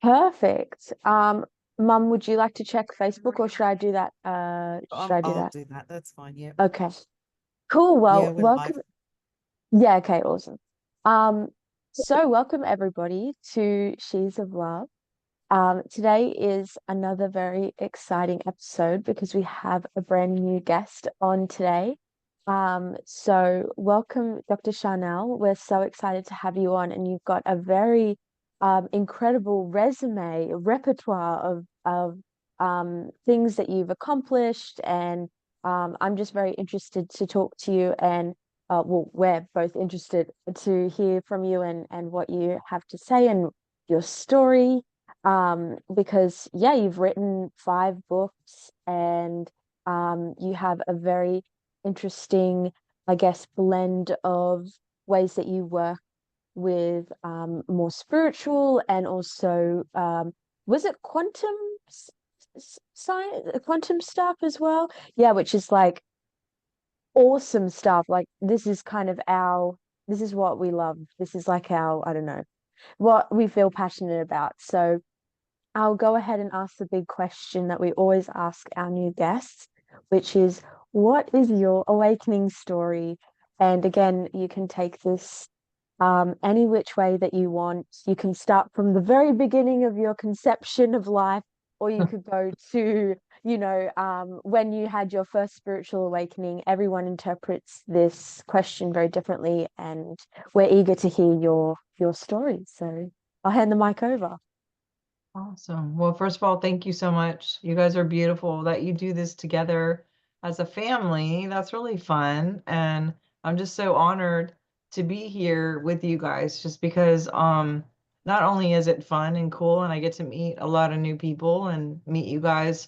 Perfect. Mum, would you like to check Facebook or should I do that? Should I do I'll that? do that. That's fine. Yeah. Okay. Cool. Yeah, Well, we're live. welcome. Yeah, okay, awesome. Um, so welcome everybody to She's of Love. Today is another very exciting episode because we have a brand new guest on today. So welcome, Dr. Sharnael. We're so excited to have you on, and you've got a very incredible resume, repertoire of things that you've accomplished, and I'm just very interested to talk to you and well, we're both interested to hear from you and what you have to say and your story because yeah, you've written 5 books and you have a very interesting, I guess, blend of ways that you work with more spiritual and also was it science, quantum stuff as well? Yeah, which is like awesome stuff. Like this is kind of our, this is what we love. This is like our, I don't know, what we feel passionate about. So I'll go ahead and ask the big question that we always ask our new guests, which is what is your awakening story? And again, you can take this any which way that you want. You can start from the very beginning of your conception of life, or you could go to, when you had your first spiritual awakening. Everyone interprets this question very differently, and we're eager to hear your story. So I'll hand the mic over. Awesome. Well, first of all, thank you so much. You guys are beautiful that you do this together as a family. That's really fun. And I'm just so honored to be here with you guys just because not only is it fun and cool and I get to meet a lot of new people and meet you guys,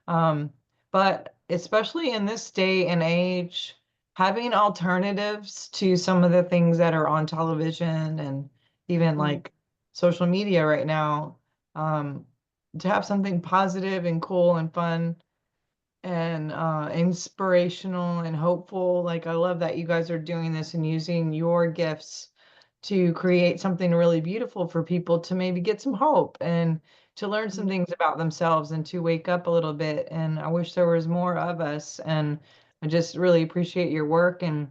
um, but especially in this day and age, having alternatives to some of the things that are on television and even Mm, like social media right now, um, to have something positive and cool and fun and inspirational and hopeful. Like, I love that you guys are doing this and using your gifts to create something really beautiful for people to maybe get some hope and to learn some mm, things about themselves and to wake up a little bit. And I wish there was more of us. And I just really appreciate your work and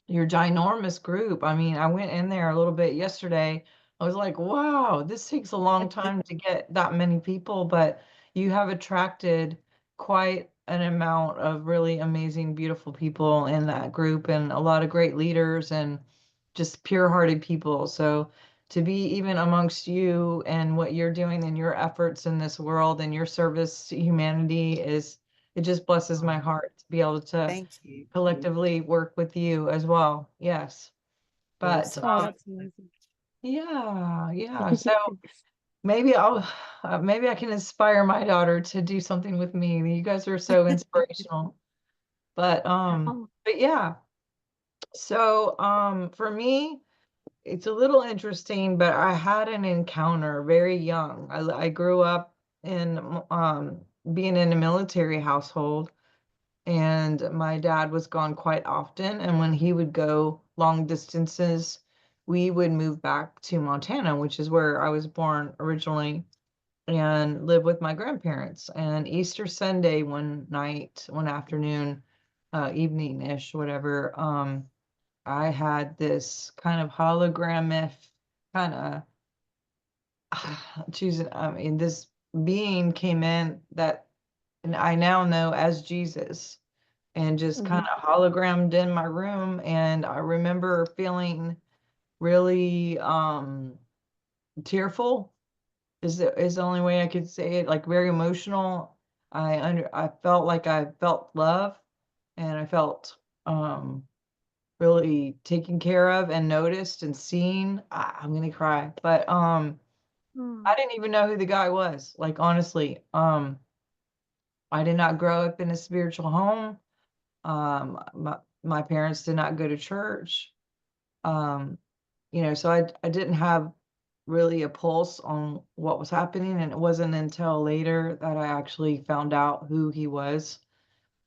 your ginormous group. I mean, I went in there a little bit yesterday. I was like, wow, this takes a long time to get that many people, but you have attracted quite an amount of really amazing, beautiful people in that group and a lot of great leaders and just pure-hearted people. So to be even amongst you and what you're doing and your efforts in this world and your service to humanity is, it just blesses my Oh, heart to be able to thank you. collectively work with you as well. Yes. But Awesome. oh, Thank that's amazing. yeah, yeah. So maybe maybe I can inspire my daughter to do something with me. You guys are so inspirational. But Oh, yeah. So for me, it's a little interesting, but I had an encounter very young. I grew up in being in a military household. And my dad was gone quite often. And when he would go long distances, we would move back to Montana, which is where I was born originally, and live with my grandparents. And Easter Sunday, one night, one afternoon, evening-ish, whatever, I had this kind of hologramic kind of choosing, I mean, this being came in that and I now know as Jesus and just kind mhm. of hologrammed in my room. And I remember feeling really tearful is the only way I could say it, like very emotional. I felt like I felt love and I felt really taken care of and noticed and seen. I'm gonna cry. But Mm, I didn't even know who the guy was. Like honestly, I did not grow up in a spiritual home. My parents did not go to church. Um, so I didn't have really a pulse on what was happening, and it wasn't until later that I actually found out who he was.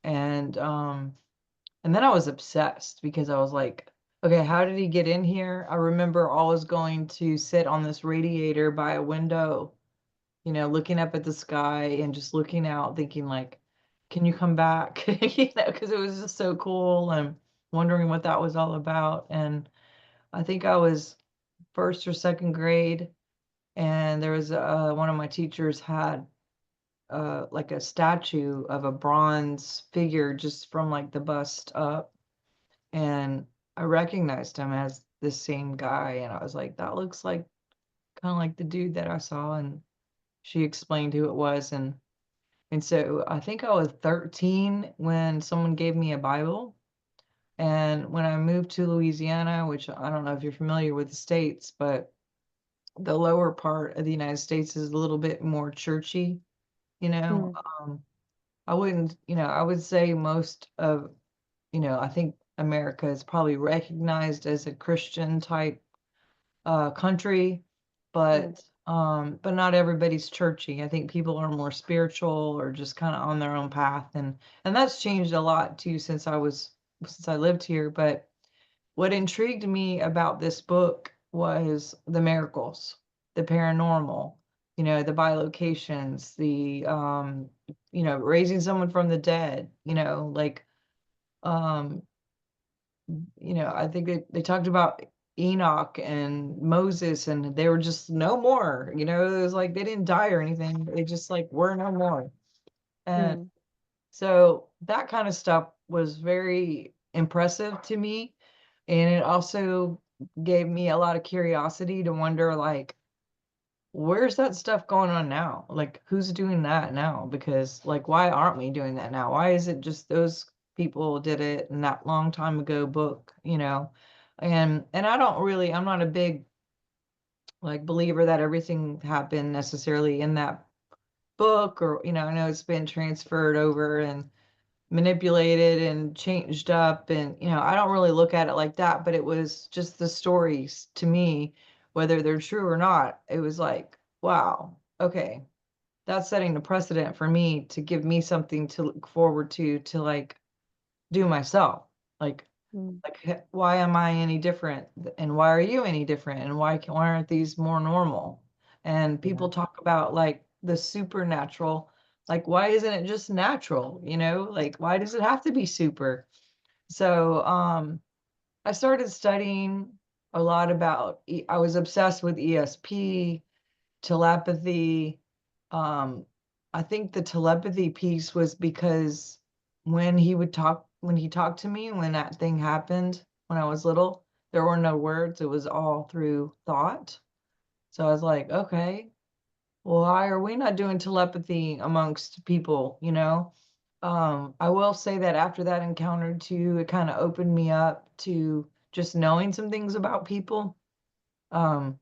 And then I was obsessed because I was like, okay, how did he get in here? I remember always going to sit on this radiator by a window looking up at the sky and just looking out, thinking like, can you come back? Because it was just so cool and wondering what that was all about. And I think I was first or second grade, and there was one of my teachers had like a statue of a bronze figure just from like the bust up, and I recognized him as the same guy, and I was like, that looks like kind of like the dude that I saw, and she explained who it was, and so I think I was 13 when someone gave me a Bible. And when I moved to Louisiana, which I don't know if you're familiar with the states, but the lower part of the United States is a little bit more churchy, you know. Mm, I wouldn't, I would say most of, I think America is probably recognized as a Christian type country, mm, but not everybody's churchy. I think people are more spiritual or just kind of on their own path, and that's changed a lot too since I lived here. But what intrigued me about this book was the miracles, the paranormal, the bilocations, the raising someone from the dead, like um I think they talked about Enoch and Moses, and they were just no more. It was like they didn't die or anything. They just like were no more. And mm, so that kind of stuff was very impressive to me. And it also gave me a lot of curiosity to wonder, like, where's that stuff going on now? Like, who's doing that now? Because, like, why aren't we doing that now? Why is it just those people did it in that long time ago book, And I'm not a big like believer that everything happened necessarily in that book, or I know it's been transferred over and manipulated and changed up, and I don't really look at it like that, but it was just the stories to me, whether they're true or not, it was like, wow, okay, that's setting the precedent for me to give me something to look forward to like do myself, like mm. why am I any different, and why are you any different, and why aren't these more normal? And Yeah. people talk about like the supernatural, like why isn't it just natural, like why does it have to be super? So I started studying a lot about I was obsessed with ESP, telepathy. Um, I think the telepathy piece was because when he talked to me, when that thing happened, when I was little, there were no words. It was all through thought. So I was like, okay, well, why are we not doing telepathy amongst people, I will say that after that encounter too, it kind of opened me up to just knowing some things about people. Um,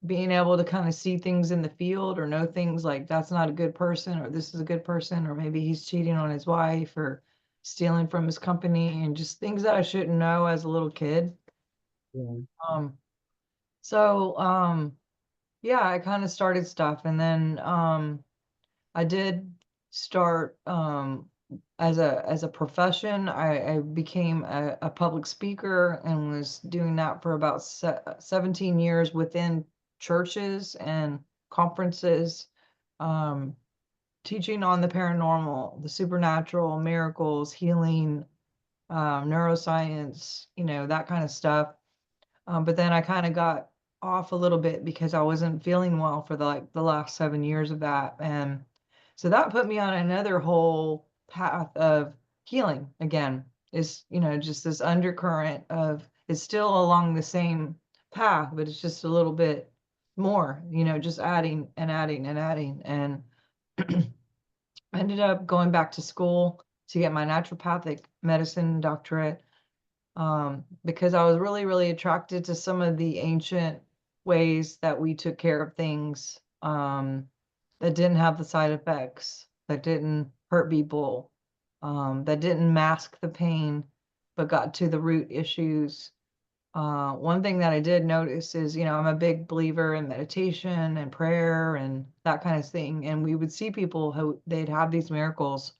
Being able to kind of see things in the field or know things like that's not a good person or this is a good person, or maybe he's cheating on his wife or stealing from his company, and just things that I shouldn't know as a little kid. Yeah. Um, so yeah, I kind of started stuff, and then I did start as a profession. I became a public speaker and was doing that for about 17 years within churches and conferences, um, teaching on the paranormal, the supernatural, miracles, healing, neuroscience, that kind of stuff. But then I kind of got off a little bit because I wasn't feeling well for the last 7 years of that. And so that put me on another whole path of healing again. Is, just this undercurrent of it's still along the same path, but it's just a little bit more, just adding and adding and adding. And I ended up going back to school to get my naturopathic medicine doctorate, because I was really, really attracted to some of the ancient ways that we took care of things, that didn't have the side effects, that didn't hurt people, that didn't mask the pain, but got to the root issues. One thing that I did notice is, I'm a big believer in meditation and prayer and that kind of thing. And we would see people who they'd have these miracles.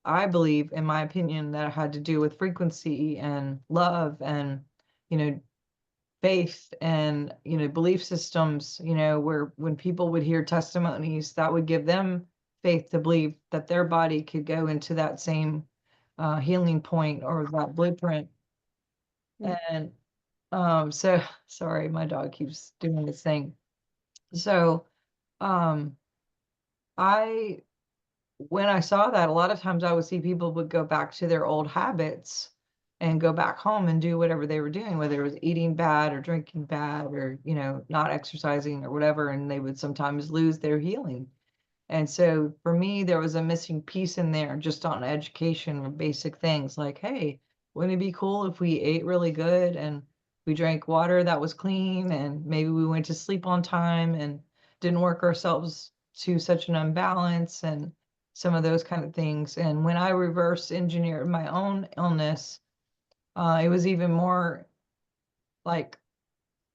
I believe, in my opinion, that it had to do with frequency and love and, you know, faith and, belief systems, where when people would hear testimonies, that would give them faith to believe that their body could go into that same healing point or that blueprint. Mm. And so sorry, my dog keeps doing this thing. So um, I when I saw that, a lot of times I would see people would go back to their old habits and go back home and do whatever they were doing, whether it was eating bad or drinking bad or, not exercising or whatever, and they would sometimes lose their healing. And so for me, there was a missing piece in there just on education or basic things like, hey, wouldn't it be cool if we ate really good and we drank water that was clean and maybe we went to sleep on time and didn't work ourselves to such an imbalance and some of those kind of things. And when I reverse engineered my own illness, it was even more like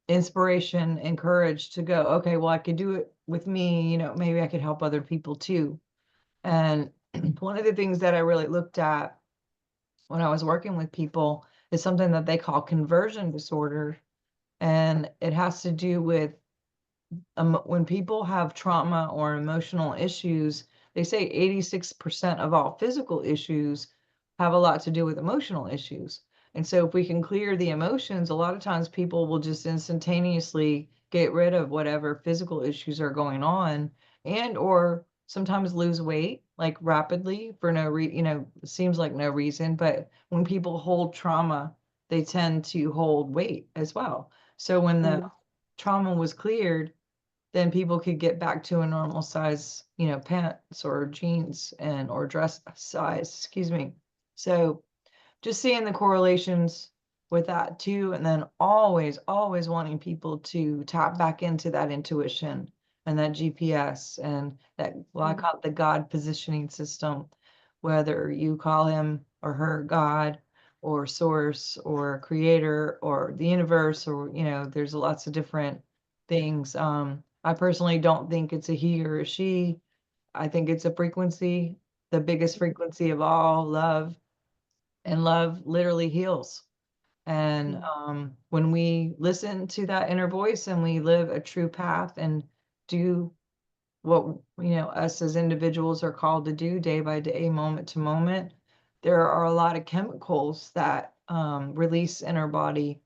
inspiration and courage to go, okay, well, I could do it with me, maybe I could help other people too. And one of the things that I really looked at when I was working with people is something that they call conversion disorder. And it has to do with when people have trauma or emotional issues, they say 86% of all physical issues have a lot to do with emotional issues. And so if we can clear the emotions, a lot of times people will just instantaneously get rid of whatever physical issues are going on and or sometimes lose weight like rapidly for no it seems like no reason, but when people hold trauma, they tend to hold weight as well. So when the Mm. trauma was cleared, then people could get back to a normal size, pants or jeans and or dress size, excuse me. So just seeing the correlations with that too, and then always wanting people to tap back into that intuition and that GPS and that, well, I Mm. call it the God positioning system, whether you call him or her God or source or creator or the universe, or, there's lots of different things. I personally don't think it's a he or a she. I think it's a frequency, the biggest frequency of all, love, and love literally heals. And Mm. when we listen to that inner voice and we live a true path and do what, us as individuals are called to do day by day, moment to moment, there are a lot of chemicals that release in our body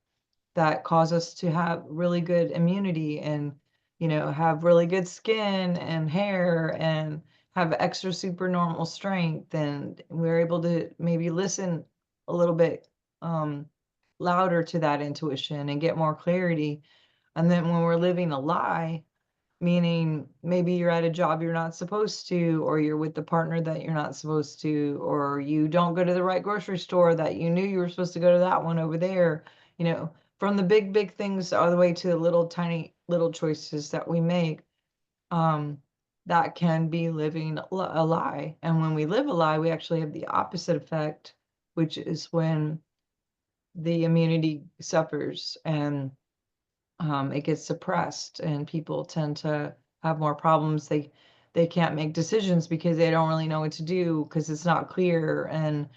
that cause us to have really good immunity and, have really good skin and hair and have extra super normal strength. And we're able to maybe listen a little bit um, louder to that intuition and get more clarity. And then when we're living a lie, meaning maybe you're at a job you're not supposed to, or you're with the partner that you're not supposed to, or you don't go to the right grocery store that you knew you were supposed to go to that one over there, from the big things all the way to the little tiny little choices that we make, um, that can be living a lie. And when we live a lie, we actually have the opposite effect, which is when the immunity suffers and it gets suppressed and people tend to have more problems. They can't make decisions because they don't really know what to do because it's not clear, and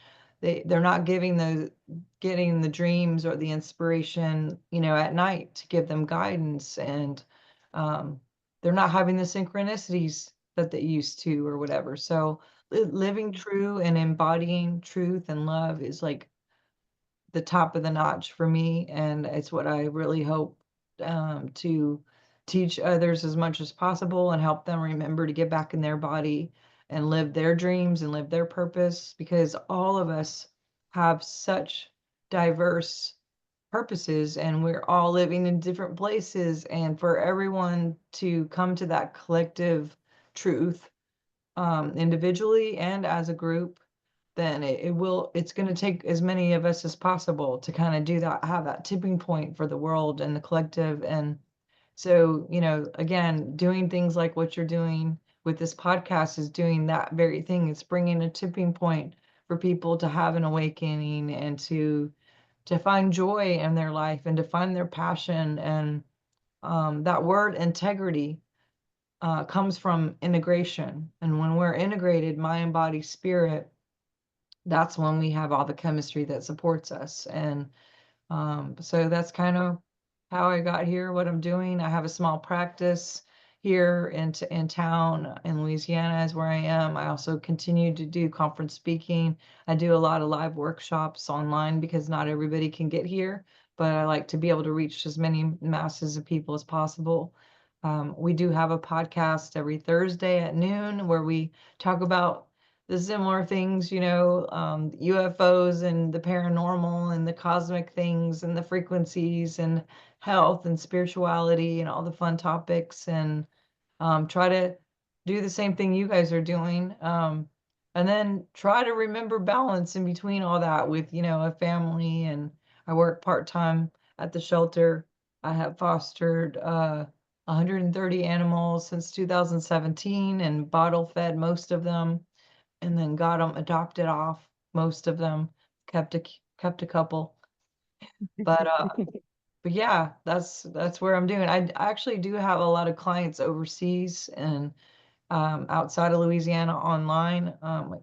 they're not getting the dreams or the inspiration, at night to give them guidance, and um, they're not having the synchronicities that they used to or whatever. So living true and embodying truth and love is like the top of the notch for me, and it's what I really hope to teach others as much as possible and help them remember to get back in their body and live their dreams and live their purpose, because all of us have such diverse purposes and we're all living in different places, and for everyone to come to that collective truth, individually and as a group, then it's going to take as many of us as possible to kind of do that, have that tipping point for the world and the collective. And so, again, doing things like what you're doing with this podcast is doing that very thing. It's bringing a tipping point for people to have an awakening and to find joy in their life and to find their passion. And that word integrity comes from integration. And when we're integrated, mind, body, spirit, that's when we have all the chemistry that supports us. And so that's kind of how I got here, what I'm doing. I have a small practice here in town in Louisiana is where I am. I also continue to do conference speaking. I do a lot of live workshops online because not everybody can get here, but I like to be able to reach as many masses of people as possible. We do have a podcast every Thursday at noon where we talk about the similar things, UFOs and the paranormal and the cosmic things and the frequencies and health and spirituality and all the fun topics, and try to do the same thing you guys are doing. And then try to remember balance in between all that with, a family. And I work part-time at the shelter. I have fostered 130 animals since 2017 and bottle fed most of them, and then got them adopted off most of them, kept a kept a couple. But but yeah, that's where I'm doing. I actually do have a lot of clients overseas and outside of Louisiana online, like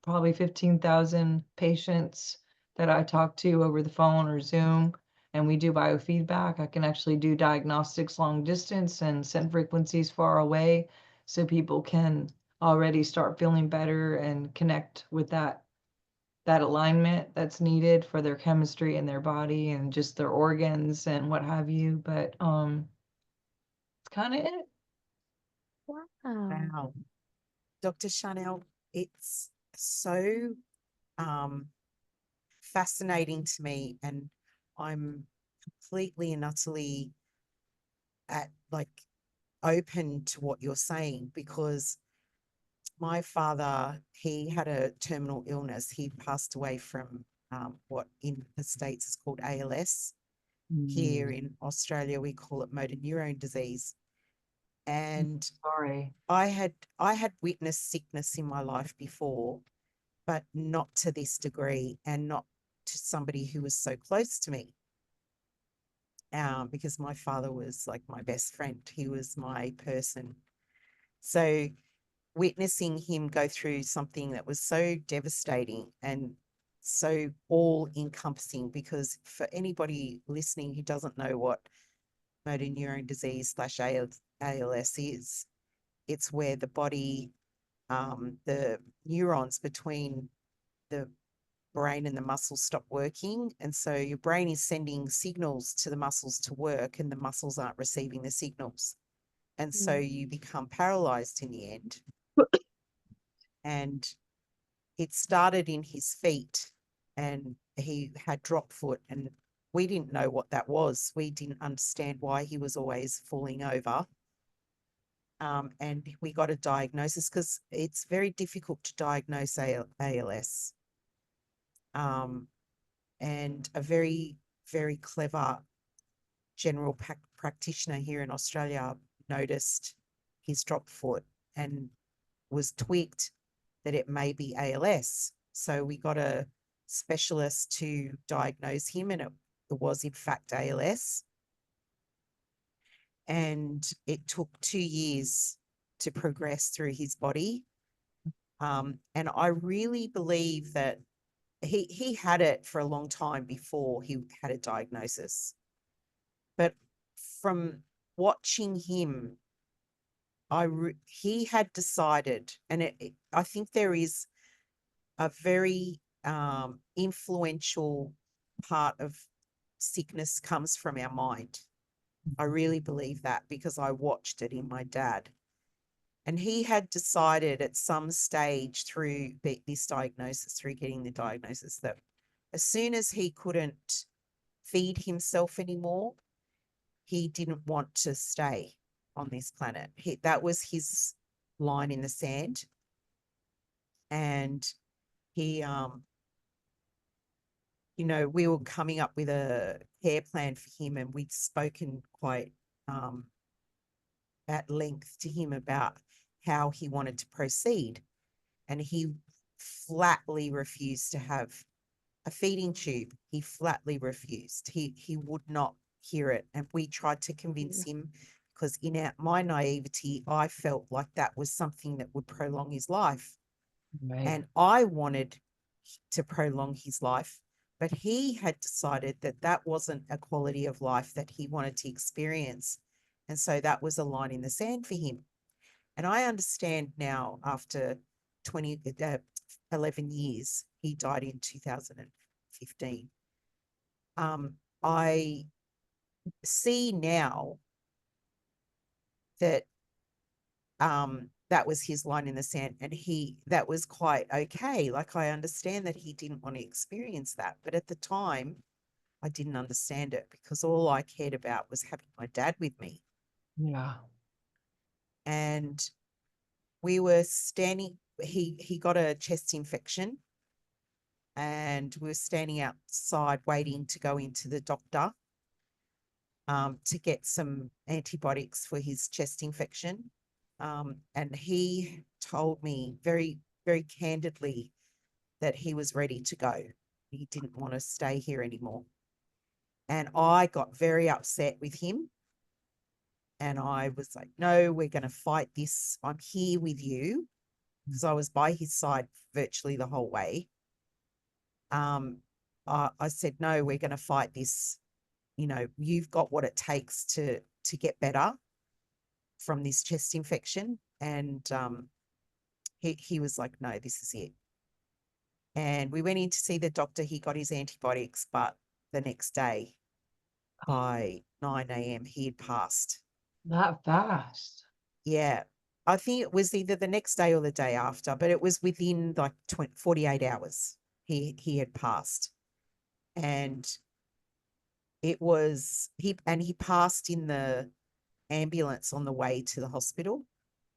probably 15,000 patients that I talk to over the phone or Zoom, and we do biofeedback. I can actually do diagnostics long distance and send frequencies far away so people can already start feeling better and connect with that alignment that's needed for their chemistry in their body and just their organs and what have you. But it's kind of it. Wow. Wow. Dr. Sharnael, it's so um, fascinating to me, and I'm completely and utterly at like open to what you're saying, because my father, he had a terminal illness. He passed away from what in the States is called ALS. Here in Australia, we call it motor neurone disease. And Sorry. I had witnessed sickness in my life before, but not to this degree and not to somebody who was so close to me. Because my father was like my best friend. He was my person. So witnessing him go through something that was so devastating and so all encompassing, because for anybody listening who doesn't know what motor neurone disease slash ALS is, it's where the body, the neurons between the brain and the muscles stop working. And so your brain is sending signals to the muscles to work, and the muscles aren't receiving the signals. And so you become paralyzed in the end. And it started in his feet, and he had drop foot, and we didn't know what that was. We didn't understand why he was always falling over. And we got a diagnosis because it's very difficult to diagnose ALS. And a very, very clever general practitioner here in Australia noticed his drop foot and was twigged that it may be ALS. So we got a specialist to diagnose him, and it was in fact ALS. And it took 2 years to progress through his body. And I really believe that he had it for a long time before he had a diagnosis. But from watching him, he had decided, and I think there is a very influential part of sickness comes from our mind. I really believe that because I watched it in my dad. And he had decided at some stage through this diagnosis, through getting the diagnosis, that as soon as he couldn't feed himself anymore, he didn't want to stay on this planet. That was his line in the sand. And he, we were coming up with a care plan for him, and we'd spoken quite at length to him about how he wanted to proceed. And he flatly refused to have a feeding tube. He flatly refused. He would not hear it. And we tried to convince him, because in my naivety, I felt like that was something that would prolong his life. Right. And I wanted to prolong his life, but he had decided that that wasn't a quality of life that he wanted to experience. And so that was a line in the sand for him. And I understand now, after 11 years, he died in 2015. I see now that that was his line in the sand, and that was quite okay. Like, I understand that he didn't want to experience that, but at the time I didn't understand it, because all I cared about was having my dad with me. Yeah. And we were standing, he got a chest infection, and we were standing outside waiting to go into the doctor to get some antibiotics for his chest infection. And he told me very, very candidly that he was ready to go. He didn't want to stay here anymore. And I got very upset with him. And I was like, no, we're going to fight this. I'm here with you, because I was by his side virtually the whole way. I said, no, we're going to fight this. You know, you've got what it takes to get better from this chest infection. And he was like, no, this is it. And we went in to see the doctor. He got his antibiotics, but the next day by 9 a.m. he had passed. That fast. Yeah. I think it was either the next day or the day after, but it was within like 48 hours he had passed. And it was, he passed in the ambulance on the way to the hospital.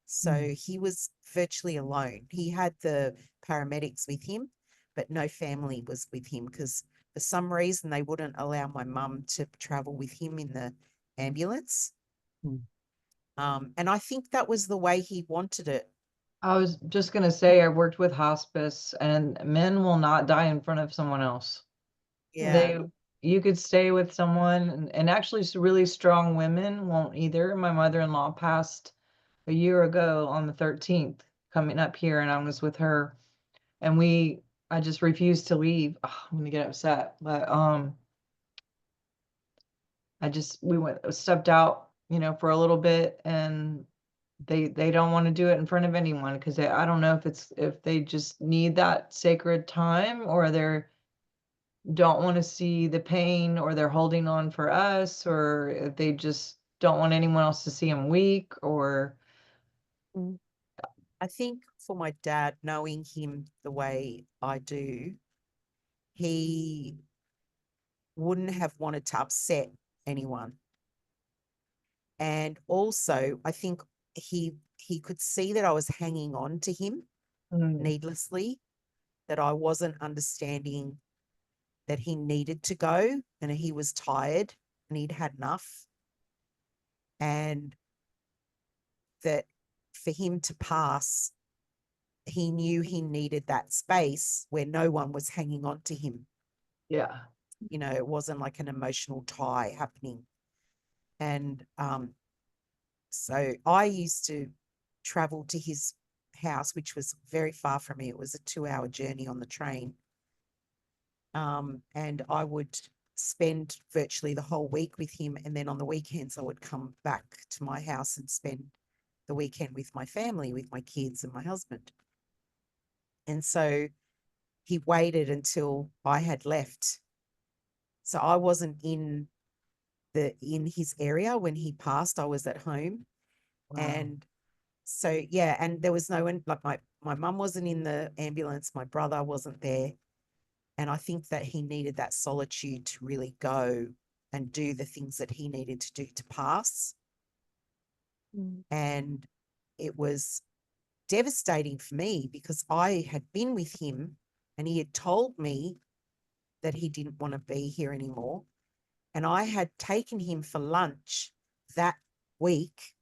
So he was virtually alone. He had the paramedics with him, but no family was with him, because for some reason they wouldn't allow my mum to travel with him in the ambulance. And I think that was the way he wanted it. I was just going to say, I worked with hospice, and men will not die in front of someone else. Yeah. You could stay with someone, and actually really strong women won't either. My mother-in-law passed a year ago on the 13th, coming up here, and I was with her, and I just refused to leave. Oh, I'm gonna get upset, but we stepped out, for a little bit, and they don't want to do it in front of anyone, because I don't know if they just need that sacred time, or they're don't want to see the pain, or they're holding on for us, or if they just don't want anyone else to see them weak, or I think for my dad, knowing him the way I do, he wouldn't have wanted to upset anyone. And also, I think he could see that I was hanging on to him needlessly, that I wasn't understanding that he needed to go, and he was tired and he'd had enough. And that for him to pass, he knew he needed that space where no one was hanging on to him. yeah. It wasn't like an emotional tie happening. And so I used to travel to his house, which was very far from me. It was a 2-hour journey on the train. And I would spend virtually the whole week with him. And then on the weekends, I would come back to my house and spend the weekend with my family, with my kids and my husband. And so he waited until I had left. So I wasn't in his area when he passed. I was at home. Wow. And so, yeah, and there was no one, like my mum wasn't in the ambulance, my brother wasn't there. And I think that he needed that solitude to really go and do the things that he needed to do to pass. And it was devastating for me, because I had been with him and he had told me that he didn't want to be here anymore. And I had taken him for lunch that week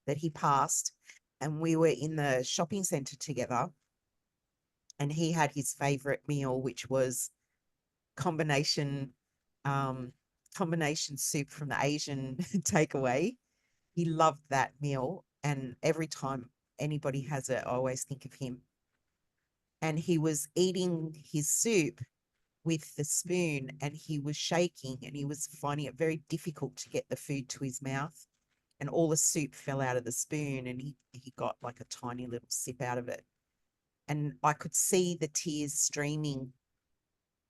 that he passed, and we were in the shopping center together, and he had his favorite meal, which was combination soup from the Asian takeaway. He loved that meal, and every time anybody has it, I always think of him. And he was eating his soup, with the spoon, and he was shaking and he was finding it very difficult to get the food to his mouth. And all the soup fell out of the spoon, and he got like a tiny little sip out of it. And I could see the tears streaming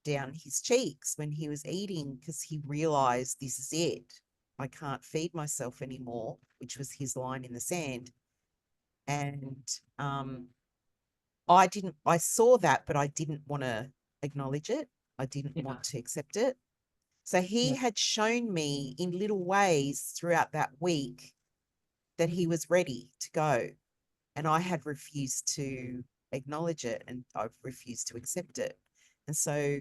down his cheeks when he was eating, because he realized, this is it. I can't feed myself anymore, which was his line in the sand. And I saw that, but I didn't want to acknowledge it. I didn't Yeah. want to accept it. So he Yeah. had shown me in little ways throughout that week that he was ready to go. And I had refused to acknowledge it, and I've refused to accept it. And so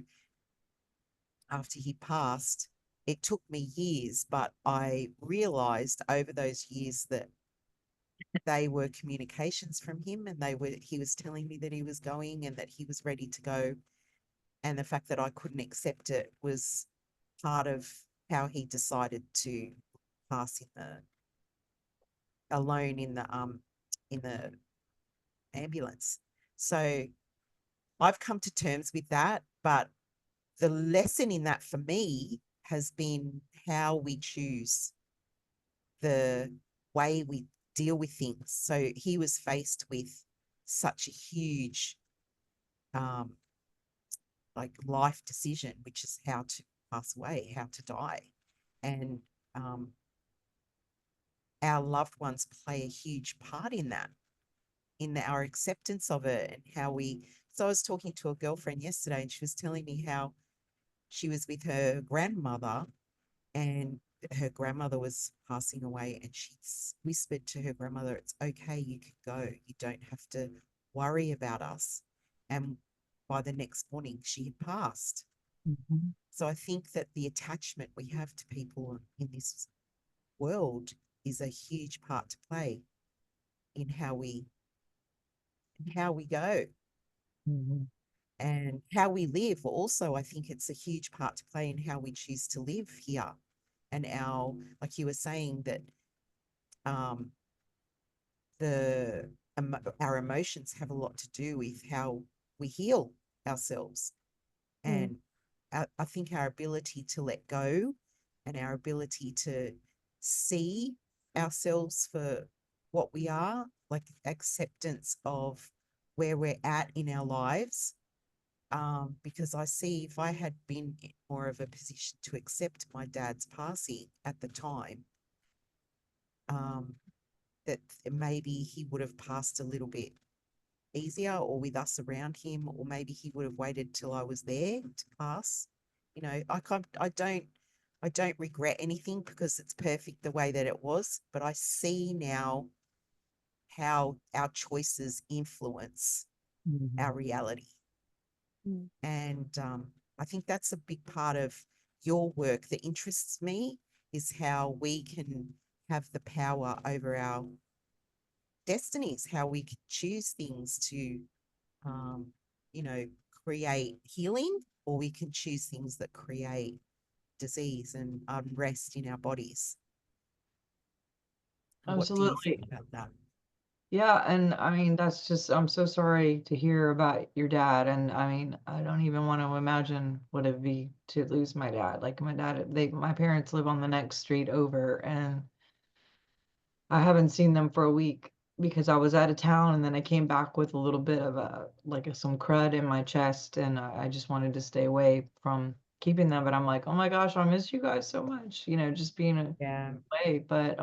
after he passed, it took me years, but I realized over those years that they were communications from him, and he was telling me that he was going and that he was ready to go. And the fact that I couldn't accept it was part of how he decided to pass alone in the ambulance. So I've come to terms with that, but the lesson in that for me has been how we choose the way we deal with things. So he was faced with such a huge like life decision, which is how to pass away, how to die. And our loved ones play a huge part in that, in our acceptance of it, and how we. So I was talking to a girlfriend yesterday, and she was telling me how she was with her grandmother, and her grandmother was passing away, and she whispered to her grandmother, "It's okay, you can go. You don't have to worry about us." And by the next morning, she had passed. Mhm. So I think that the attachment we have to people in this world is a huge part to play in how we go Mhm. and how we live. Also, I think it's a huge part to play in how we choose to live here. And like you were saying, that um, our emotions have a lot to do with how we heal ourselves. Mm. And I think our ability to let go and our ability to see ourselves for what we are, like acceptance of where we're at in our lives. Because I see, if I had been in more of a position to accept my dad's passing at the time, um, that maybe he would have passed a little bit easier, or with us around him, or maybe he would have waited till I was there to pass. I don't regret anything, because it's perfect the way that it was, but I see now how our choices influence our Mhm. reality. Mm. And I think that's a big part of your work that interests me, is how we can have the power over our destinies, how we can choose things to, um, you know, create healing, or we can choose things that create disease and unrest in our bodies. What do you think Absolutely. about that? Yeah, and I mean that's just I'm so sorry to hear about your dad. And I mean, I don't even want to imagine what it'd be to lose my dad. Like my parents live on the next street over, and I haven't seen them for a week because I was out of town, and then I came back with a little bit of some crud in my chest, and I just wanted to stay away from keeping them. But I'm like, oh my gosh, I miss you guys so much, just being Yeah. away. But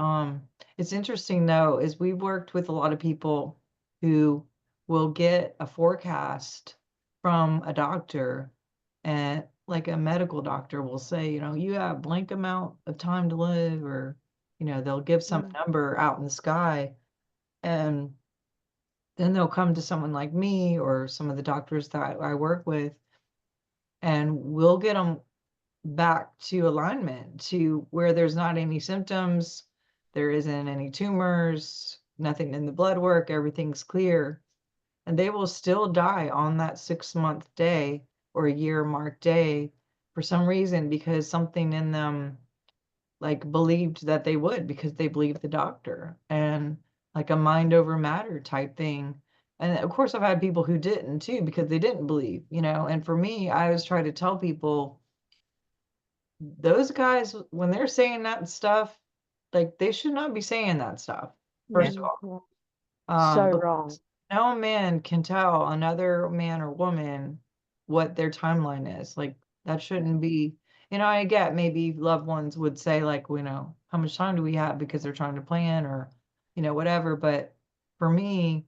it's interesting though, is we've worked with a lot of people who will get a forecast from a doctor, and like a medical doctor will say, you have blank amount of time to live, or they'll give some Mm. number out in the sky, and then they'll come to someone like me or some of the doctors that I work with, and we'll get them back to alignment, to where there's not any symptoms, there isn't any tumors, nothing in the blood work, everything's clear. And they will still die on that 6-month day or a year mark day for some reason, because something in them like believed that they would, because they believed the doctor, and like a mind over matter type thing. And of course, I've had people who didn't too, because they didn't believe, you know. And for me, I always try to tell people, those guys, when they're saying that stuff, like they should not be saying that stuff, first of all. Yeah. So wrong. Because no man can tell another man or woman what their timeline is. Like that shouldn't be, you know, I get maybe loved ones would say like, you know, how much time do we have because they're trying to plan or, you know, whatever. But for me,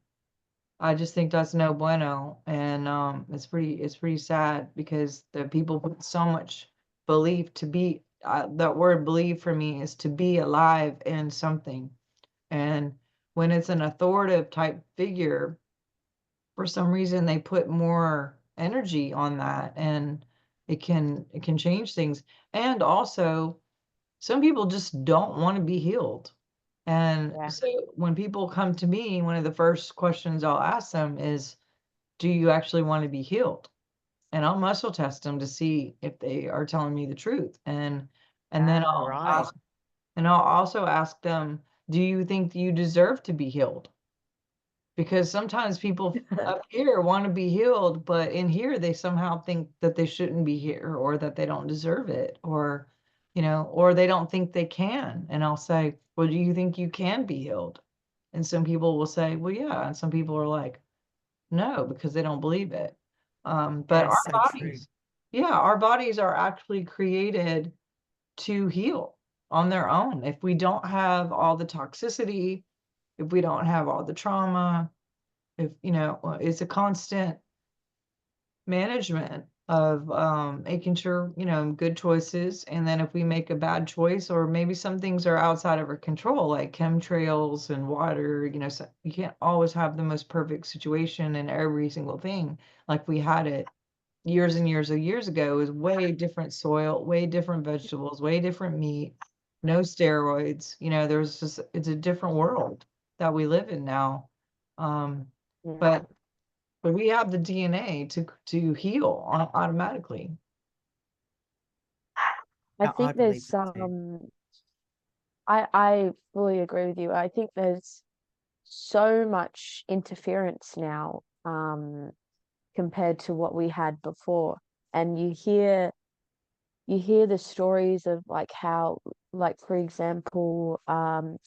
I just think that's no bueno. And it's pretty sad because the people put so much belief to be that word believe for me is to be alive in something. And when it's an authoritative type figure, for some reason they put more energy on that, and it can change things. And also some people just don't want to be healed. And Yeah. so when people come to me, one of the first questions I'll ask them is, do you actually want to be healed? And I'll muscle test them to see if they are telling me the truth. And then Right. I'll also ask them, do you think you deserve to be healed? Because sometimes people up here want to be healed, but in here they somehow think that they shouldn't be here, or that they don't deserve it, or, you know, or they don't think they can. And I'll say, well, do you think you can be healed? And some people will say, well, yeah. And some people are like, no, because they don't believe it. But Yeah, our so true. bodies, yeah, our bodies are actually created to heal on their own. If we don't have all the toxicity, if we don't have all the trauma, if, you know, it's a constant management of making sure, you know, good choices. And then if we make a bad choice, or maybe some things are outside of our control, like chemtrails and water, you know, so you can't always have the most perfect situation in every single thing like we had it years and years of years ago. Is way different soil, way different vegetables, way different meat, no steroids. You know, there's just, it's a different world that we live in now. Um, Yeah. but we have the DNA to heal automatically. I Yeah, I think believe there's that too. I fully agree with you. I think there's so much interference now, compared to what we had before. And you hear the stories of like how, like for example,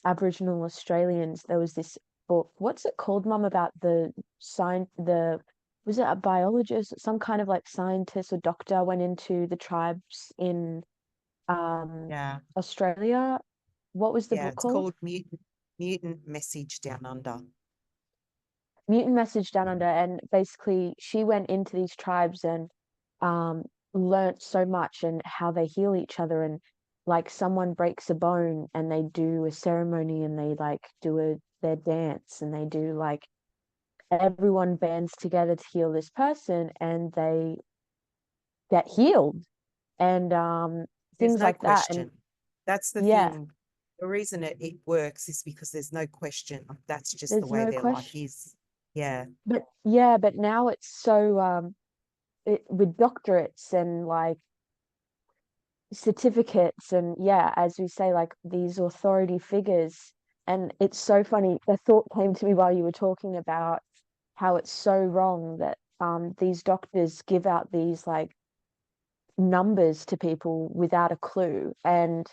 Aboriginal Australians, there was this book, what's it called, Mum, about the sign the was it a biologist, some kind of like scientist or doctor went into the tribes in Yeah. Australia. What was the Yeah. book It's called? called Mutant Message Down Under. Mutant Message Down Under. And basically she went into these tribes and um learnt so much and how they heal each other. And like someone breaks a bone and they do a ceremony and they like do their dance, and they do like, everyone bands together to heal this person and they get healed. And There's things no like that. And question. That's the yeah, thing. The reason it works is because there's no question. That's just the there's way no their life question. is. Yeah. But yeah, but now it's so with doctorates and like certificates, and yeah, as we say, like these authority figures. And it's so funny, the thought came to me while you were talking about how it's so wrong that these doctors give out these like numbers to people without a clue. And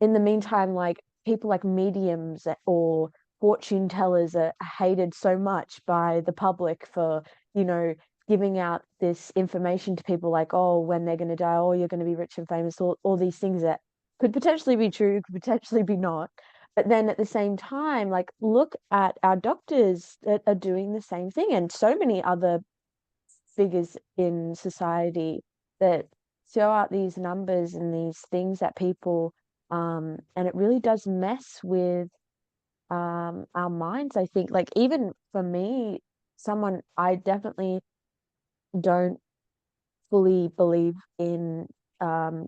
in the meantime, like people like mediums or fortune tellers are hated so much by the public for, you know, giving out this information to people like, oh, when they're going to die, oh, you're going to be rich and famous, all these things that could potentially be true, could potentially be not. But then at the same time, like, look at our doctors that are doing the same thing, and so many other figures in society that throw out these numbers and these things that people, and it really does mess with our minds, I think. Like even for me, someone, I definitely don't fully believe in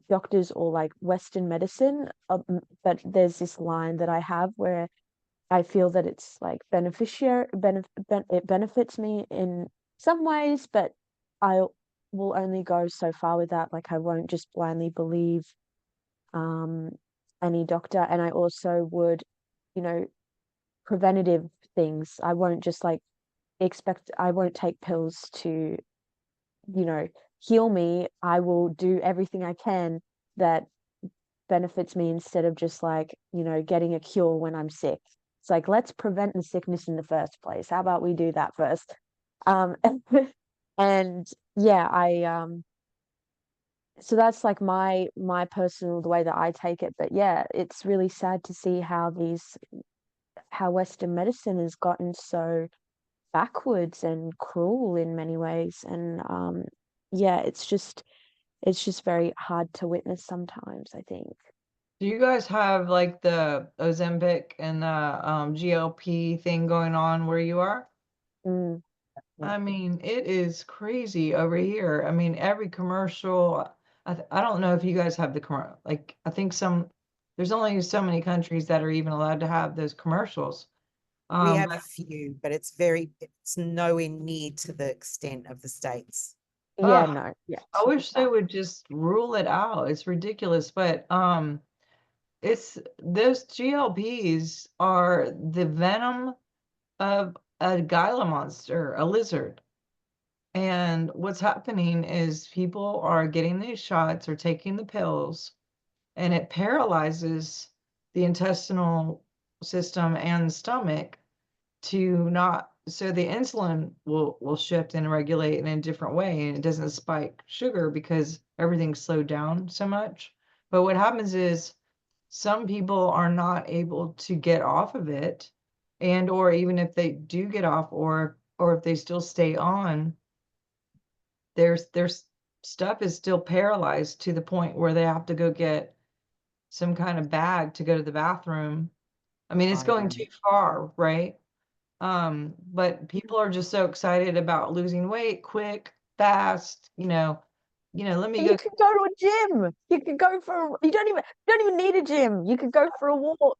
doctors or like Western medicine, but there's this line that I have where I feel that it's like it benefits me in some ways, but I will only go so far with that. Like I won't just blindly believe um any doctor. And I also would, you know, preventative things. I won't just like I won't take pills to, you know, heal me. I will do everything I can that benefits me instead of just like, getting a cure when I'm sick. It's like, let's prevent the sickness in the first place. How about we do that first? Um, and yeah, so that's like my personal, the way that I take it. But yeah, it's really sad to see how Western medicine has gotten so backwards and cruel in many ways. And yeah, it's just very hard to witness sometimes, I think. Do you guys have like the Ozempic and the GLP thing going on where you are? Mm, I mean, it is crazy over here. I mean, every commercial, I don't know if you guys have the commercial, like, I think there's only so many countries that are even allowed to have those commercials. We have a But few, but it's nowhere near to the extent of the States. yeah, ugh, no, yeah, I it's really wish they bad. would just rule it out. It's ridiculous. But it's those GLPs are the venom of a Gila monster, a lizard. And what's happening is people are getting these shots or taking the pills, and it paralyzes the intestinal system and the stomach to not, so the insulin will shift and regulate in a different way, and it doesn't spike sugar because everything's slowed down so much. But what happens is some people are not able to get off of it, and or even if they do get off, or if they still stay on, their stuff is still paralyzed to the point where they have to go get some kind of bag to go to the bathroom. I mean, it's Right. going too far, right? But people are just so excited about losing weight quick, fast, let me You go. could go to a gym. You could go for you don't even need a gym. You could go for a walk.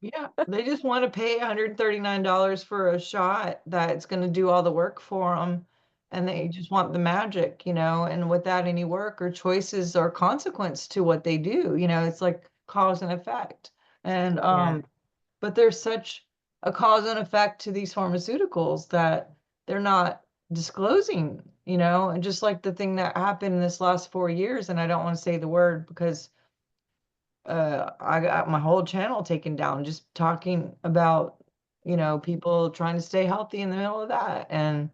Yeah, they just want to pay $139 for a shot that's going to do all the work for them. And they just want the magic, and without any work or choices or consequence to what they do, it's like cause and effect. And Yeah. but there's such a cause and effect to these pharmaceuticals that they're not disclosing, and just like the thing that happened in this last 4 years, and I don't want to say the word because I got my whole channel taken down just talking about, people trying to stay healthy in the middle of that. And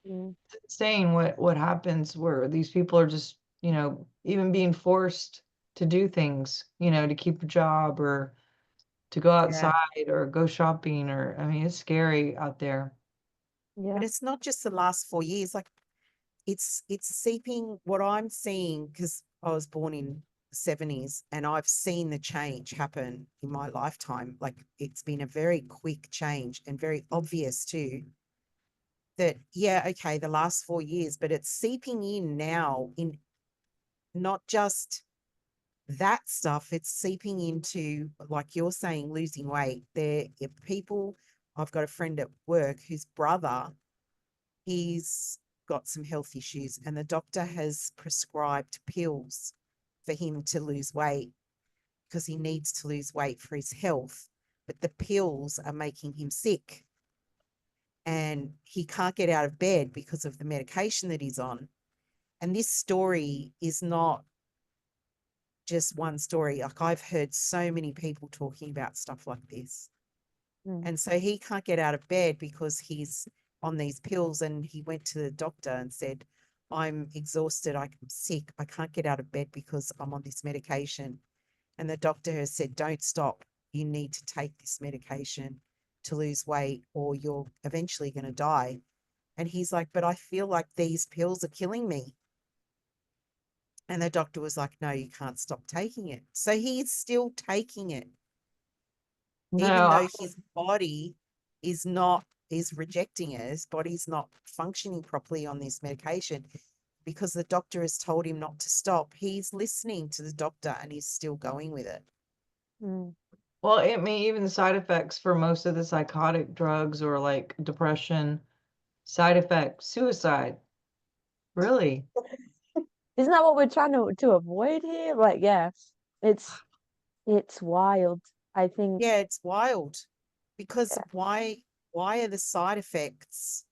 Mm, it's insane what happens where these people are just, even being forced to do things, to keep a job or to go Yeah. outside or go shopping, or I mean, it's scary out there. But yeah. it's not just the last 4 years. Like it's seeping what I'm seeing because I was born in the 70s and I've seen the change happen in my lifetime. Like it's been a very quick change and very obvious too. That yeah, okay, the last 4 years, but it's seeping in now in not just that stuff, it's seeping into, like you're saying, losing weight. There are people, I've got a friend at work whose brother, he's got some health issues, and the doctor has prescribed pills for him to lose weight because he needs to lose weight for his health. But the pills are making him sick and he can't get out of bed because of the medication that he's on. And this story is not just one story. Like I've heard so many people talking about stuff like this. Mm, And so he can't get out of bed because he's on these pills. And he went to the doctor and said, I'm exhausted. I'm sick. I can't get out of bed because I'm on this medication. And the doctor has said, don't stop. You need to take this medication to lose weight or you're eventually going to die. And he's like, but I feel like these pills are killing me. And the doctor was like, no, you can't stop taking it. So he's still taking it, even No, though his body is rejecting it. His body's not functioning properly on this medication because the doctor has told him not to stop. He's listening to the doctor and he's still going with it. mm. well, I mean, even the side effects for most of the psychotic drugs or like depression, side effects, suicide, really. Isn't that what we're trying to avoid here? Like, yeah, it's it's wild. I think, Yeah, it's wild because yeah. why are the side effects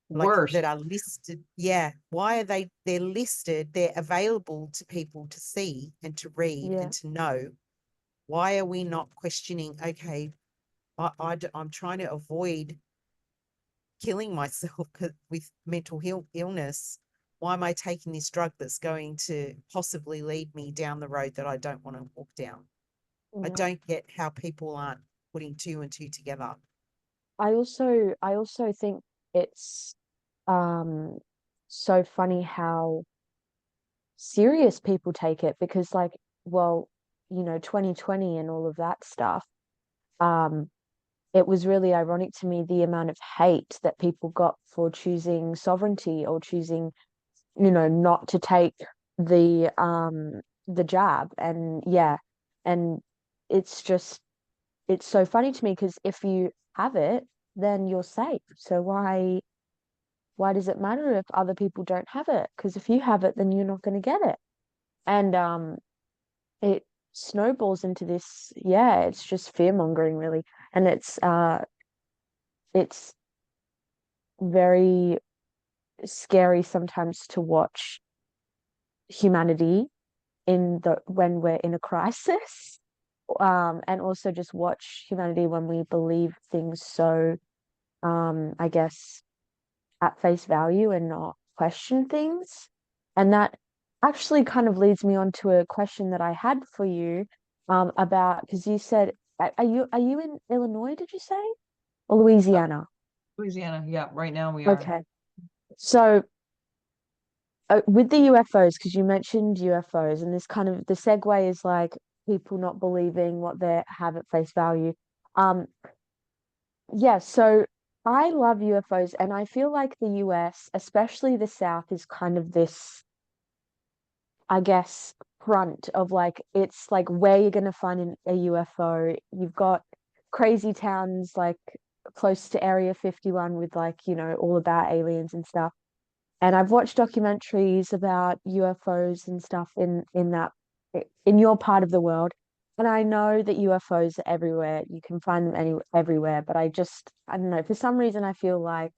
like Worse. that are listed. Yeah. Why are they're listed, they're available to people to see and to read Yeah. and to know. Why are we not questioning, okay, I'm trying to avoid killing myself with mental illness. Why am I taking this drug that's going to possibly lead me down the road that I don't want to walk down? I Yeah. don't get how people aren't putting two and two together. I also think it's um so funny how serious people take it because like, well, 2020 and all of that stuff, um it was really ironic to me the amount of hate that people got for choosing sovereignty or choosing, not to take the jab. And yeah, and it's just it's so funny to me because if you have it, then you're safe. So why does it matter if other people don't have it? Because if you have it, then you're not going to get it. And it snowballs into this, yeah, it's just fear mongering really. And it's very scary sometimes to watch humanity in the when we're in a crisis. And also just watch humanity when we believe things so, I guess, at face value and not question things. And that actually kind of leads me on to a question that I had for you, about because you said, are you in Illinois, did you say? Or Louisiana? Louisiana. Yeah, right now we are. Okay. So with the UFOs, because you mentioned UFOs, and this kind of the segue is like people not believing what they have at face value. Um, yeah, so I love UFOs, and I feel like the US, especially the South, is kind of this, I guess, front of like it's like where you're gonna find a UFO. You've got crazy towns like close to Area 51 with like, all about aliens and stuff. And I've watched documentaries about UFOs and stuff in that in your part of the world. And I know that UFOs are everywhere. You can find them everywhere, but I don't know, for some reason I feel like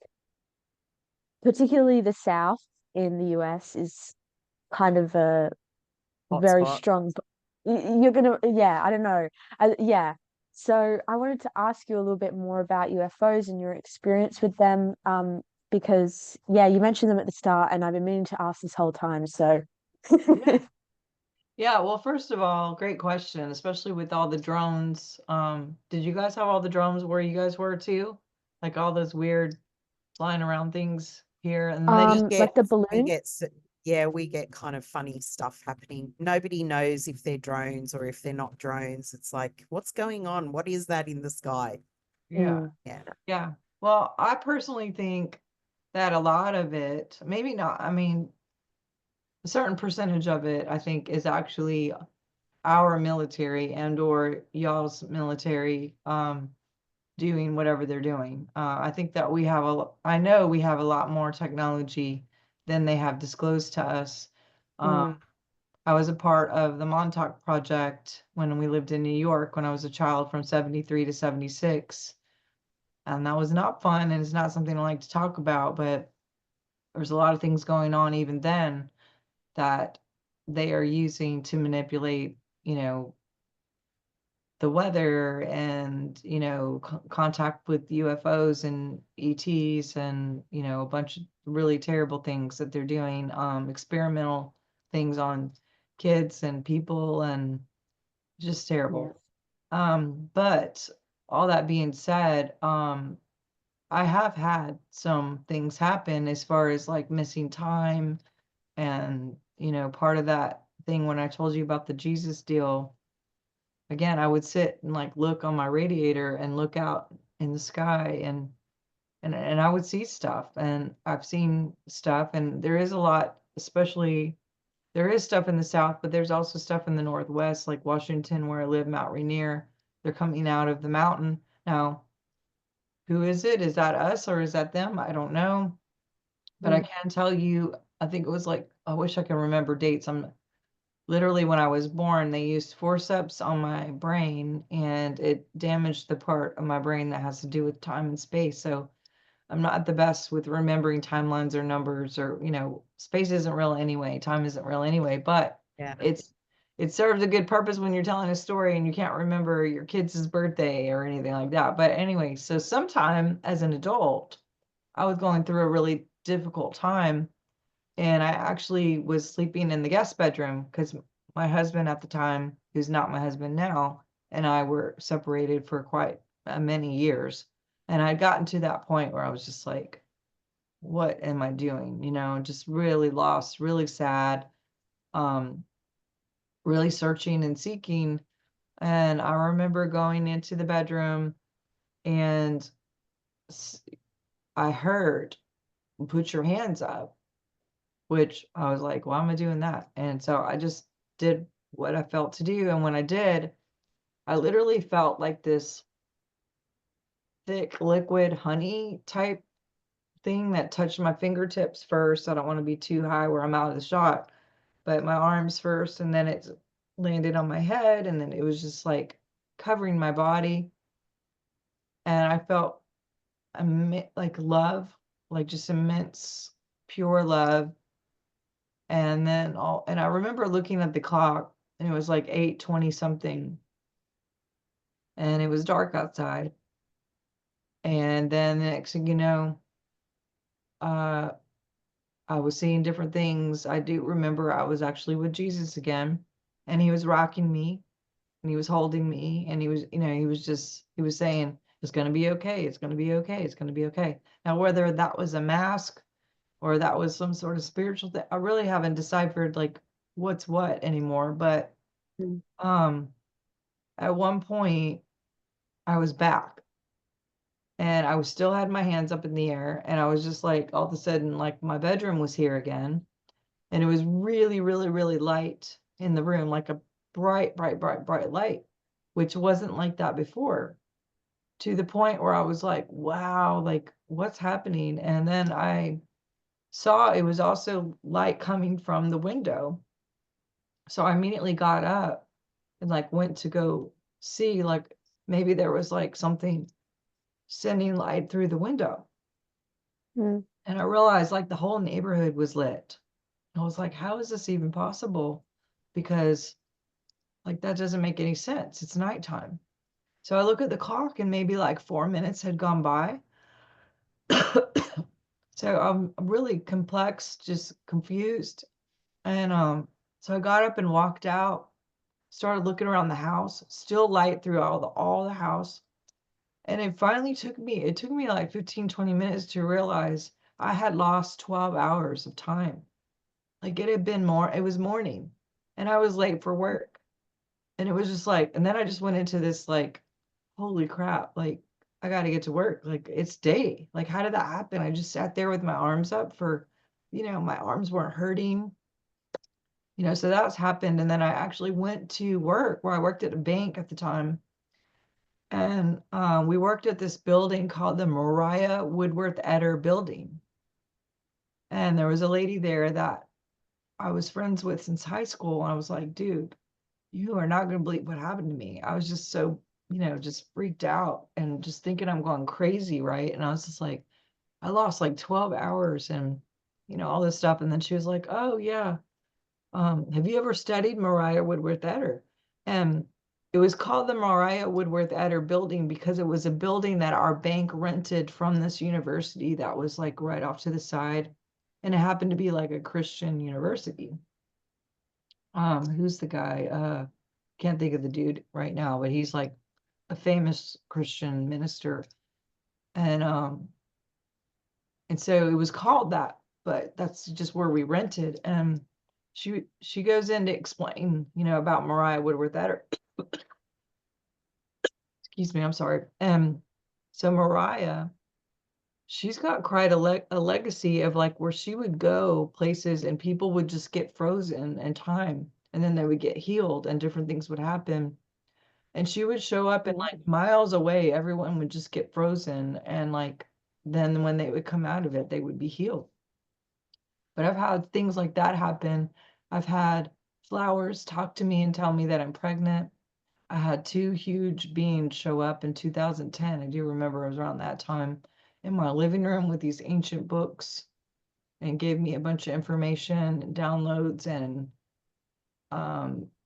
particularly the South in the US is kind of a very Hotspot. strong. You're gonna, yeah, I don't know. Yeah. So I wanted to ask you a little bit more about UFOs and your experience with them, because yeah, you mentioned them at the start, and I've been meaning to ask this whole time. So Yeah. Yeah, well, first of all, great question, especially with all the drones. Did you guys have all the drones where you guys were too? Like all those weird flying around things here, and then We like get, the we balloon. get, yeah, we get kind of funny stuff happening. Nobody knows if they're drones or if they're not drones. It's like, what's going on? What is that in the sky? yeah, Mm, Yeah. yeah. Well, I personally think that a lot of it, maybe not, I mean, a certain percentage of it, I think, is actually our military and or y'all's military doing whatever they're doing. I think that I know we have a lot more technology than they have disclosed to us. mm, I was a part of the Montauk Project when we lived in New York when I was a child from 73 to 76. And that was not fun and it's not something I like to talk about, but there's a lot of things going on even then that they are using to manipulate, the weather and, contact with UFOs and ETs and, a bunch of really terrible things that they're doing, experimental things on kids and people and just yeah. terrible. But all that being said, I have had some things happen as far as like missing time and, part of that thing when I told you about the Jesus deal, again, I would sit and like look on my radiator and look out in the sky and I would see stuff and I've seen stuff and there is a lot, especially there is stuff in the south, but there's also stuff in the northwest, like Washington, where I live, Mount Rainier. They're coming out of the mountain. Now, who is it? Is that us or is that them? I don't know. But I Mm. can tell you, I think it was like, I wish I can remember dates. I'm literally when I was born, they used forceps on my brain and it damaged the part of my brain that has to do with time and space. So I'm not the best with remembering timelines or numbers, or, you know, space isn't real anyway, time isn't real anyway, but Yeah. it serves a good purpose when you're telling a story and you can't remember your kid's birthday or anything like that. But anyway, so sometime as an adult, I was going through a really difficult time, and I actually was sleeping in the guest bedroom because my husband at the time, who's not my husband now, and I were separated for quite many years. And I'd gotten to that point where I was just like, what am I doing? You know, just really lost, really sad, um, really searching and seeking. And I remember going into the bedroom, and I heard, put your hands up, which I was like, why am I doing that? And so I just did what I felt to do. And when I did, I literally felt like this thick liquid honey type thing that touched my fingertips first. I don't want to be too high where I'm out of the shot, but my arms first, and then it landed on my head, and then it was just like covering my body. And I felt like love, like just immense, pure love. And then and I remember looking at the clock, and it was like 8:20 something, and it was dark outside. And then the next thing you know, uh, I was seeing different things. I do remember I was actually with Jesus again, and he was rocking me, and he was holding me, and he was, you know, he was saying, it's going to be okay. It's going to be okay. It's going to be okay. Now, whether that was a mask or that was some sort of spiritual thing, I really haven't deciphered like what's what anymore. But Mm. at one point I was back, and I was still had my hands up in the air, and I was just like, all of a sudden, like my bedroom was here again, and it was really, really, really light in the room, like a bright, bright, bright, bright light, which wasn't like that before, to the point where I was like, wow, like what's happening? And then I saw it was also light coming from the window. So I immediately got up and like went to go see, like maybe there was like something sending light through the window. Mm. And I realized like the whole neighborhood was lit. I was like, how is this even possible? Because like that doesn't make any sense. It's nighttime. So I look at the clock, and maybe like 4 minutes had gone by. So I'm really complex, just confused. And so I got up and walked out, started looking around the house, still light through all the house. And it took me like 15, 20 minutes to realize I had lost 12 hours of time. Like it was morning, and I was late for work. And it was just like, and then I just went into this like, holy crap, like I got to get to work. Like it's day. Like how did that happen? I just sat there with my arms up for, you know, my arms weren't hurting, you know, so that's happened. And then I actually went to work where I worked at a bank at the time. And we worked at this building called the Mariah Woodworth Eder building. And there was a lady there that I was friends with since high school. And I was like, dude, you are not going to believe what happened to me. I was just so, you know, just freaked out and just thinking I'm going crazy, right? And I was just like, I lost like 12 hours and, you know, all this stuff. And then she was like, oh, yeah. Have you ever studied Mariah Woodworth Eder? And it was called the Mariah Woodworth Eder building because it was a building that our bank rented from this university that was like right off to the side. And it happened to be like a Christian university. Who's the guy? Can't think of the dude right now, but he's like a famous Christian minister. And so it was called that, but that's just where we rented. And she goes in to explain, you know, about Mariah Woodworth Eder. Excuse me, I'm sorry. So Mariah, she's got quite a legacy of like where she would go places and people would just get frozen in time, and then they would get healed and different things would happen. And she would show up and like miles away, everyone would just get frozen. And like, then when they would come out of it, they would be healed. But I've had things like that happen. I've had flowers talk to me and tell me that I'm pregnant. I had two huge beings show up in 2010. I do remember it was around that time. in my living room with these ancient books and gave me a bunch of information and downloads, and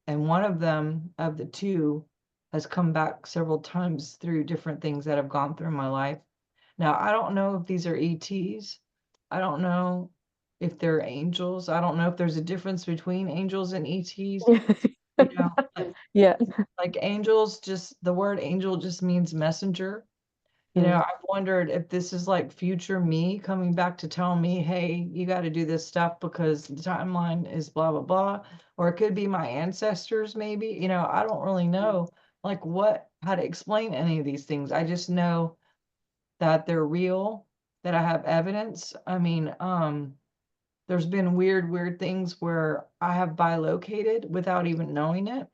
one of them, of the two, has come back several times through different things that have gone through my life. Now, I don't know if these are ETs. I don't know if they're angels. I don't know if there's a difference between angels and ETs. You know, Yeah. like angels, just the word angel just means messenger. You know, I've wondered if this is like future me coming back to tell me, hey, you got to do this stuff because the timeline is blah, blah, blah. Or it could be my ancestors, maybe. You know, I don't really know like how to explain any of these things. I just know that they're real, that I have evidence. I mean, there's been weird things where I have bilocated without even knowing it.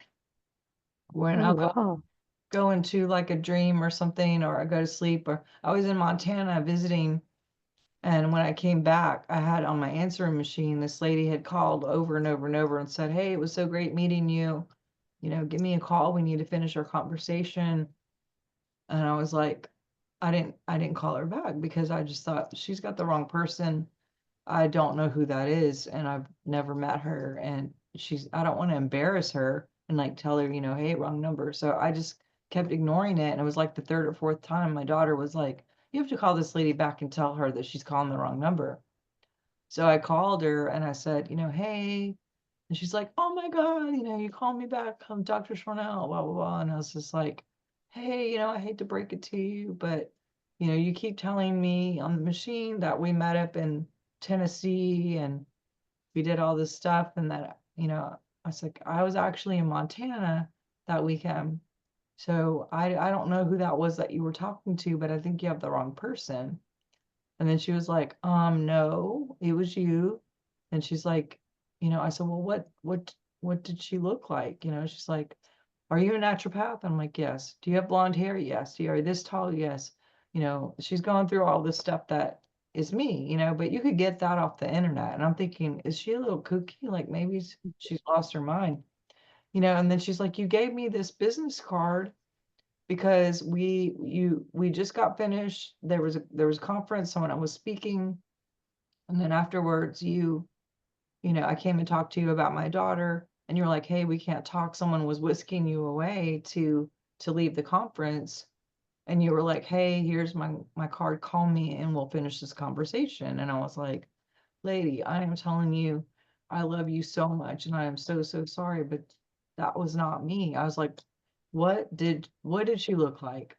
When Oh, I'll wow. go into like a dream or something, or I go to sleep, or I was in Montana visiting, and when I came back, I had on my answering machine, this lady had called over and over and over and said, hey, it was so great meeting you. You know, give me a call. We need to finish our conversation. And I was like, I didn't call her back because I just thought she's got the wrong person. I don't know who that is, and I've never met her, and I don't want to embarrass her and like tell her, you know, hey, wrong number. So I just kept ignoring it. And it was like the third or fourth time my daughter was like, you have to call this lady back and tell her that she's calling the wrong number. So I called her and I said, you know, hey, and she's like, oh my God, you know, you called me back. I'm Dr. Sharnael, blah, blah, blah. And I was just like, hey, you know, I hate to break it to you, but, you know, you keep telling me on the machine that we met up in Tennessee and we did all this stuff. And that, you know, I was like, I was actually in Montana that weekend. So I don't know who that was that you were talking to, but I think you have the wrong person. And then she was like, no, it was you. And she's like, you know, I said, well, what did she look like? You know, she's like, are you a naturopath? I'm like, yes. Do you have blonde hair? Yes. Do you are this tall? Yes. You know, she's gone through all this stuff that is me, you know, but you could get that off the internet. And I'm thinking, is she a little kooky? Like maybe she's lost her mind, you know? And then she's like, you gave me this business card because we just got finished. There was a conference, someone was speaking, and then afterwards you know, I came and talked to you about my daughter, and you were like, hey, we can't talk. Someone was whisking you away to leave the conference, and you were like, hey, here's my card, call me and we'll finish this conversation. And I was like, lady, I am telling you, I love you so much and I am so sorry, but that was not me. I was like, what did she look like?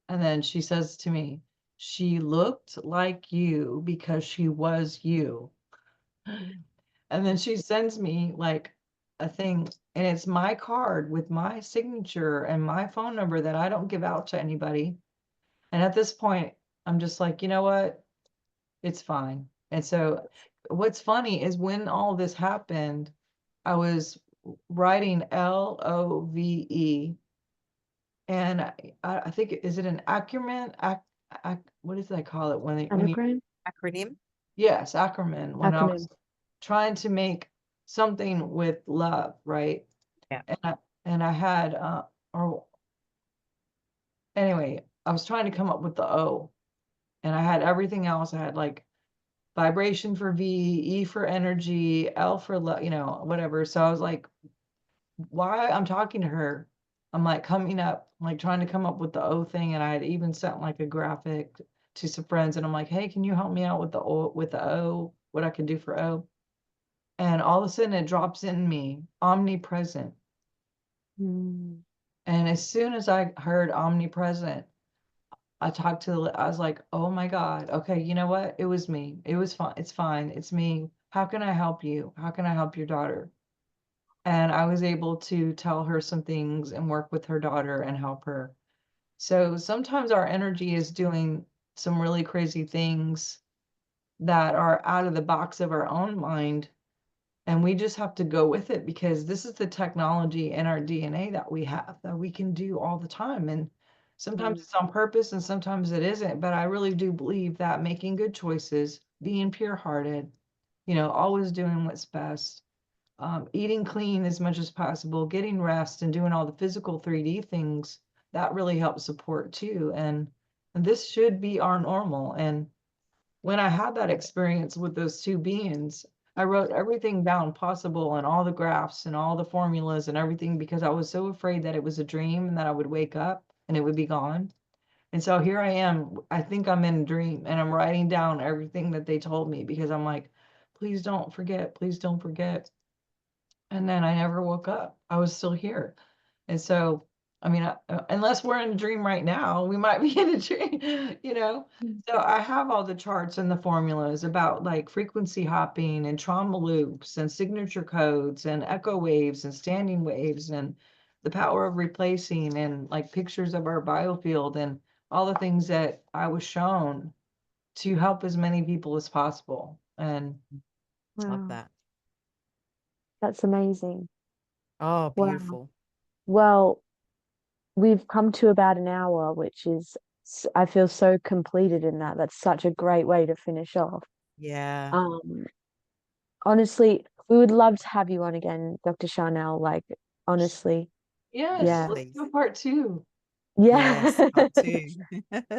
And then she says to me, she looked like you because she was you. And then she sends me like a thing, and it's my card with my signature and my phone number that I don't give out to anybody. And at this point, I'm just like, you know what? It's fine. And so what's funny is when all this happened, I was writing LOVE, and I think, is it an acumen? What does they call it when you, Anagram? Acronym. yes, acronym, when I Acronym. was trying to make something with love, right? Yeah. And I had or anyway, I was trying to come up with the O, and I had everything else. I had like vibration for V, E for energy, L for love, you know, whatever. So I was like, why I'm talking to her, I'm like coming up, like trying to come up with the O thing. And I had even sent like a graphic to some friends, and I'm like, hey, can you help me out with the O, what I can do for O? And all of a sudden it drops in me, omnipresent. Mm. And as soon as I heard omnipresent, I was like, oh my God, okay, you know what? It was me. It was fine. It's fine. It's me. How can I help you? How can I help your daughter? And I was able to tell her some things and work with her daughter and help her. So sometimes our energy is doing some really crazy things that are out of the box of our own mind. And we just have to go with it because this is the technology in our DNA that we have that we can do all the time. And sometimes it's on purpose and sometimes it isn't. But I really do believe that making good choices, being pure-hearted, you know, always doing what's best, eating clean as much as possible, getting rest and doing all the physical 3D things, that really helps support too. And this should be our normal. And when I had that experience with those two beings, I wrote everything down possible and all the graphs and all the formulas and everything because I was so afraid that it was a dream and that I would wake up and it would be gone. And so here I am. I think I'm in a dream and I'm writing down everything that they told me because I'm like, please don't forget, please don't forget. And then I never woke up. I was still here. And so, I mean, unless we're in a dream right now, we might be in a dream, you know? So I have all the charts and the formulas about like frequency hopping and trauma loops and signature codes and echo waves and standing waves and the power of replacing and like pictures of our biofield and all the things that I was shown to help as many people as possible. And Love Wow, that. that's amazing. Oh, Wow. beautiful. Well, we've come to about an hour, which is, I feel so completed in that. That's such a great way to finish off. Yeah, Um, Honestly, we would love to have you on again, Dr. Sharnael. Like, honestly, yes, yeah, let's please. do part two. Yes, yeah, part two.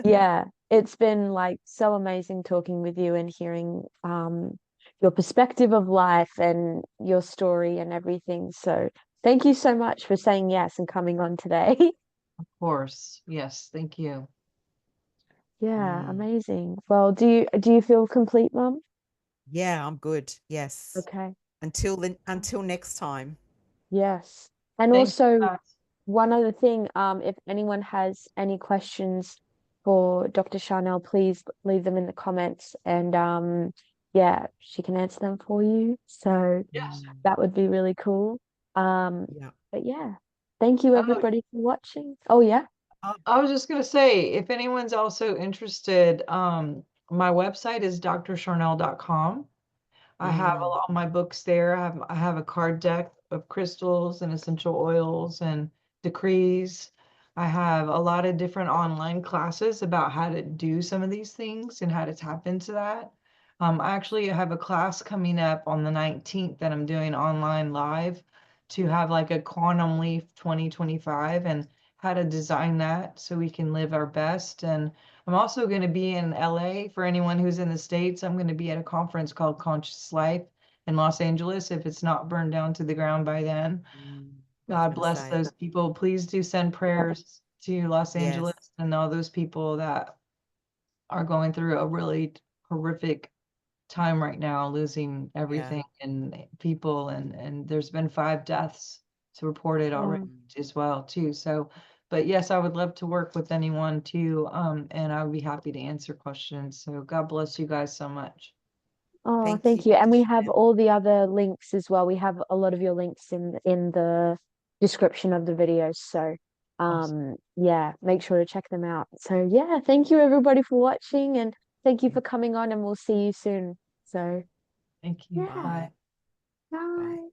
yeah. It's been like so amazing talking with you and hearing your perspective of life and your story and everything. So thank you so much for saying yes and coming on today. Of course. Yes, thank you. Yeah, Mm. amazing. Well, do you feel complete, Mum? Yeah, I'm good. Yes. Okay. Until next time. Yes. And Thank you, also guys. one other thing, if anyone has any questions for Dr. Charnel, please leave them in the comments and yeah, she can answer them for you. So Yes. Mm. that would be really cool. Um, Yeah. but yeah, thank you Oh, everybody for watching. Oh yeah. Oh, I was just gonna say, if anyone's also interested, my website is drsharnel.com. I have a mm. lot of my books there. I have a card deck of crystals and essential oils and decrees. I have a lot of different online classes about how to do some of these things and how to tap into that. I actually have a class coming up on the 19th that I'm doing online live to have like a quantum leaf 2025 and how to design that so we can live our best. And I'm also going to be in LA for anyone who's in the States. I'm going to be at a conference called Conscious Life in Los Angeles if it's not burned down to the ground by then. Mm. I was God gonna bless say. those people. Please do send prayers to Los Yes. Angeles and all those people that are going through a really horrific time right now, losing Yeah. everything and people. And there's been 5 deaths to reported already Oh, Mm. as well too. So, but yes, I would love to work with anyone too. And I would be happy to answer questions. So God bless you guys so much. oh, Thank you, thank you. And Dr. we have Chanel. all the other links as well. We have a lot of your links in the description of the video. So Awesome. yeah, make sure to check them out. So yeah, thank you everybody for watching and thank you for Thank coming on and we'll see you soon. So Thank you. yeah, Bye. Bye. Bye. bye.